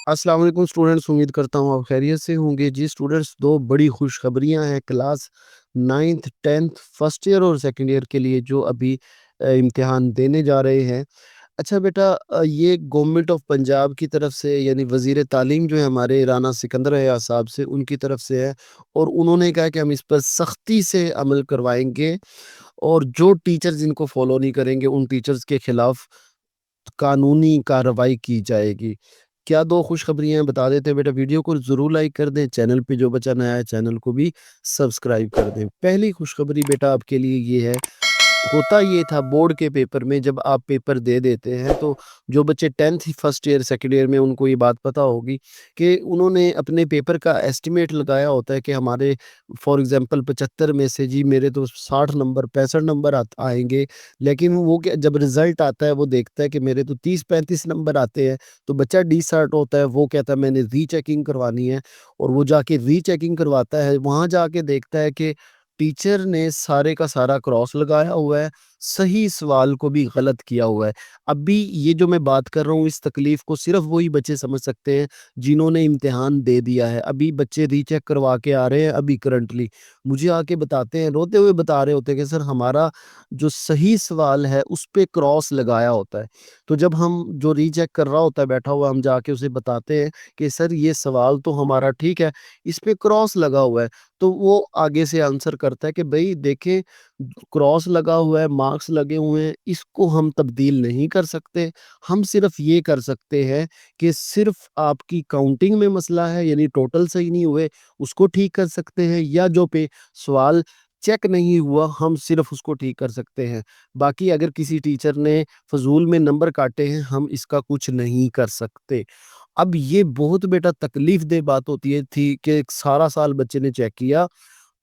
अस्सलाम वालेकुम स्टूडेंट्स, उम्मीद करता हूँ आप खैरियत से होंगे। जी स्टूडेंट्स, 2 बड़ी खुशखबरियाँ हैं class 9th 10th first year और सेकंड ईयर के लिए जो अभी इम्तिहान देने जा रहे हैं। अच्छा बेटा, ये गवर्नमेंट ऑफ पंजाब की तरफ से यानी वज़ीर तालीम जो है हमारे राना सिकंदर हया साहब से, उनकी तरफ से है और उन्होंने कहा कि हम इस पर सख्ती से अमल करवाएँगे और जो टीचर्स इनको फॉलो नहीं करेंगे उन टीचर्स के खिलाफ कानूनी कार्रवाई की जाएगी। क्या 2 खुशखबरियाँ हैं बता देते हैं बेटा, वीडियो को ज़रूर लाइक कर दें, चैनल पे जो बच्चा नया है चैनल को भी सब्सक्राइब कर दें। पहली खुशखबरी बेटा आपके लिए ये है, होता ये था बोर्ड के पेपर में जब आप पेपर दे देते हैं तो जो बच्चे 10th first year second year में उनको ये बात पता होगी कि उन्होंने अपने पेपर का एस्टिमेट लगाया होता है कि हमारे फॉर एग्जांपल 75 में से जी मेरे तो 60 नंबर 65 नंबर आएंगे। लेकिन वो क्या, जब रिजल्ट आता है वो देखता है कि मेरे तो 30-35 नंबर आते हैं। तो बच्चा डिसर्ट होता है, वो कहता है मैंने रीचेकिंग करवानी है और वो जाके रीचेकिंग करवाता है। वहाँ जाके देखता है कि टीचर ने सारे का सारा क्रॉस लगाया हुआ है, सही सवाल को भी गलत किया हुआ है। अभी ये जो मैं बात कर रहा हूँ इस तकलीफ़ को सिर्फ़ वही बच्चे समझ सकते हैं जिन्होंने इम्तिहान दे दिया है। अभी बच्चे रीचेक करवा के आ रहे हैं अभी करंटली, मुझे आके बताते हैं, रोते हुए बता रहे होते हैं कि सर हमारा जो सही सवाल है उस पे क्रॉस लगाया होता है। तो जब हम जो रीचेक कर रहा होता है बैठा हुआ, हम जाके उसे बताते हैं कि सर ये सवाल तो हमारा ठीक है, इस पे क्रॉस लगा हुआ है। तो वो आगे से आंसर करता है कि भई देखें, क्रॉस लगा हुआ है, मार्क्स लगे हुए हैं, इसको हम तब्दील नहीं कर सकते। हम सिर्फ़ ये कर सकते हैं कि सिर्फ़ आपकी काउंटिंग में मसला है यानी टोटल सही नहीं हुए, उसको ठीक कर सकते हैं या जो पे सवाल चेक नहीं हुआ, हम सिर्फ़ उसको ठीक कर सकते हैं। बाकी अगर किसी टीचर ने फ़ज़ूल में नंबर काटे हैं, हम इसका कुछ नहीं कर सकते। अब ये बहुत बेटा तकलीफ़देह बात होती है थी कि सारा साल बच्चे ने चेक किया,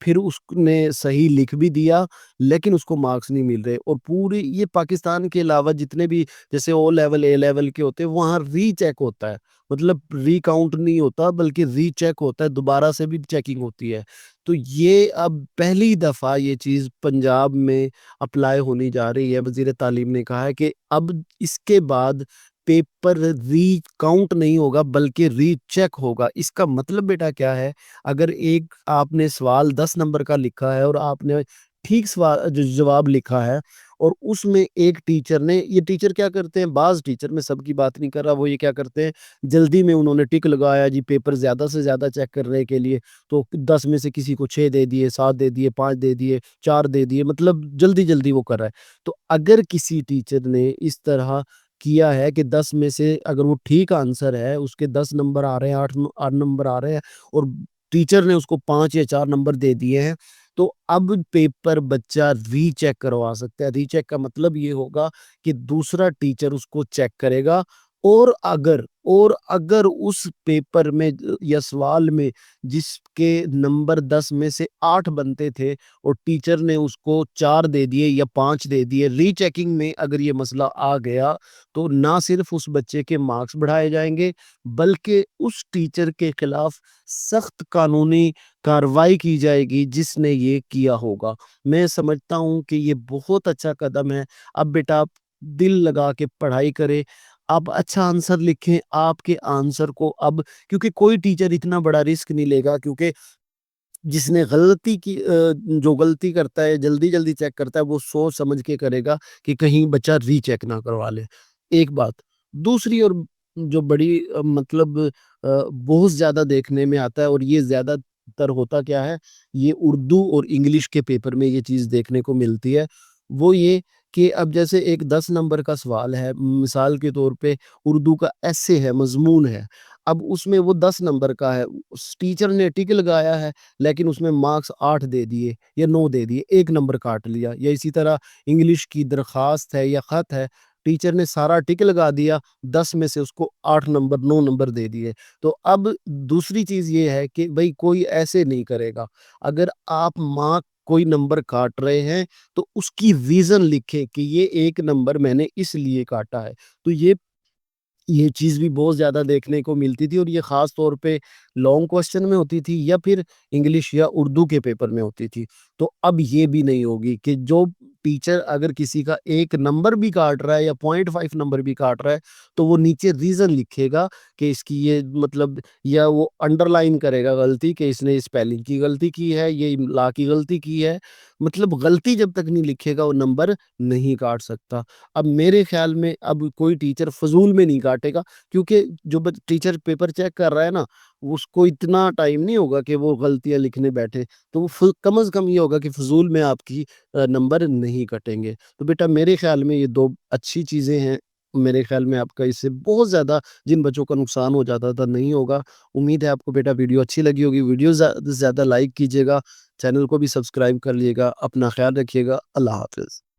फिर उसने सही लिख भी दिया, लेकिन उसको मार्क्स नहीं मिल रहे और पूरी ये पाकिस्तान के अलावा जितने भी जैसे ओ लेवल, ए लेवल के होते हैं, वहाँ रीचेक होता है। मतलब रिकाउंट नहीं होता बल्कि रीचेक होता है, दोबारा से भी चेकिंग होती है। तो ये अब पहली दफ़ा ये चीज़ पंजाब में अप्लाई होने जा रही है। वज़ीर तालीम ने कहा है कि अब इसके बाद पेपर रीकाउंट नहीं होगा बल्कि रीचेक होगा। इसका मतलब बेटा क्या है, अगर एक आपने सवाल 10 नंबर का लिखा है और आपने ठीक जवाब लिखा है और उसमें एक टीचर ने, ये टीचर क्या करते हैं, बाज़ टीचर, मैं सबकी बात नहीं कर रहा, वो ये क्या करते हैं, जल्दी में उन्होंने टिक लगाया जी पेपर ज़्यादा से ज़्यादा चेक करने के लिए, तो 10 में से किसी को 6 दे दिए, 7 दे दिए, 5 दे दिए, 4 दे दिए, मतलब जल्दी-जल्दी वो कर रहा है। तो अगर किसी टीचर ने इस तरह किया है कि 10 में से अगर वो ठीक आंसर है, उसके 10 नंबर आ रहे हैं, 8 नंबर आ रहे हैं और टीचर ने उसको 5 या 4 नंबर दे दिए हैं, तो अब पेपर बच्चा रीचेक करवा सकता है। रीचेक का मतलब ये होगा कि दूसरा टीचर उसको चेक करेगा और अगर उस पेपर में या सवाल में जिसके नंबर 10 में से 8 बनते थे और टीचर ने उसको 4 दे दिए या 5 दे दिए, रीचेकिंग में अगर ये मसला आ गया, तो ना सिर्फ़ उस बच्चे के मार्क्स बढ़ाए जाएँगे, बल्कि उस टीचर के खिलाफ सख्त कानूनी कार्रवाई की जाएगी जिसने ये किया होगा। मैं समझता हूँ कि ये बहुत अच्छा कदम है। अब बेटा आप दिल लगा के पढ़ाई करें, आप अच्छा आंसर लिखें, आपके आंसर को अब, क्योंकि कोई टीचर इतना बड़ा रिस्क नहीं लेगा, क्योंकि जिसने गलती की जो गलती करता है, जल्दी-जल्दी चेक करता है, वो सोच समझ के करेगा कि कहीं बच्चा रीचेक ना करवा ले, एक बात। दूसरी और जो बड़ी मतलब बहुत ज़्यादा देखने में आता है और ये ज़्यादातर होता क्या है, ये उर्दू और इंग्लिश के पेपर में ये चीज़ देखने को मिलती है, वो ये कि अब जैसे एक 10 नंबर का सवाल है, मिसाल के तौर पे उर्दू का एसे है, मज़मून है, अब उसमें वो 10 नंबर का है, उस टिक लगाया है, लेकिन उसमें मार्क्स 8 दे दिए या 9 दे दिए, 1 नंबर काट लिया। या इसी तरह इंग्लिश की दरख़्वास्त है या ख़त है, टीचर ने सारा टिक लगा दिया, 10 में से उसको 8 नंबर 9 नंबर दे दिए। तो अब दूसरी चीज़ ये है कि भई कोई ऐसे नहीं करेगा। अगर आप मार्क कोई नंबर काट रहे हैं, तो उसकी रीज़न लिखें कि ये 1 नंबर मैंने इसलिए काटा है। तो ये चीज़ भी बहुत ज़्यादा देखने को मिलती थी और ये ख़ास तौर पे लॉन्ग क्वेश्चन में होती थी या फिर इंग्लिश या उर्दू के पेपर में होती थी। तो अब ये भी नहीं होगी कि जो टीचर अगर किसी का 1 नंबर भी काट रहा है या 0.5 नंबर भी काट रहा है, तो वो नीचे रीज़न लिखेगा कि इसकी ये मतलब, या वो अंडरलाइन करेगा गलती कि इसने स्पेलिंग की गलती की है, ये इम्ला की गलती की है। मतलब गलती जब तक नहीं लिखेगा वो नंबर नहीं काट सकता। अब मेरे ख़्याल में अब कोई टीचर फ़िज़ूल में नहीं काटेगा, क्योंकि जो ब टीचर पेपर चेक कर रहा है ना, उसको इतना टाइम नहीं होगा कि वो गलतियाँ लिखने बैठे। तो वो कम से कम ये होगा कि फ़िज़ूल में आपकी नंबर नहीं कटेंगे। तो बेटा मेरे ख़्याल में ये 2 अच्छी चीज़ें हैं। मेरे ख़्याल में आपका इससे बहुत ज़्यादा जिन बच्चों का नुकसान हो जाता था नहीं होगा। उम्मीद है आपको बेटा वीडियो अच्छी लगी होगी। वीडियो ज़्यादा से ज़्यादा लाइक कीजिएगा, चैनल को भी सब्सक्राइब कर लीजिएगा। अपना ख़्याल रखिएगा। अल्लाह हाफ़िज़।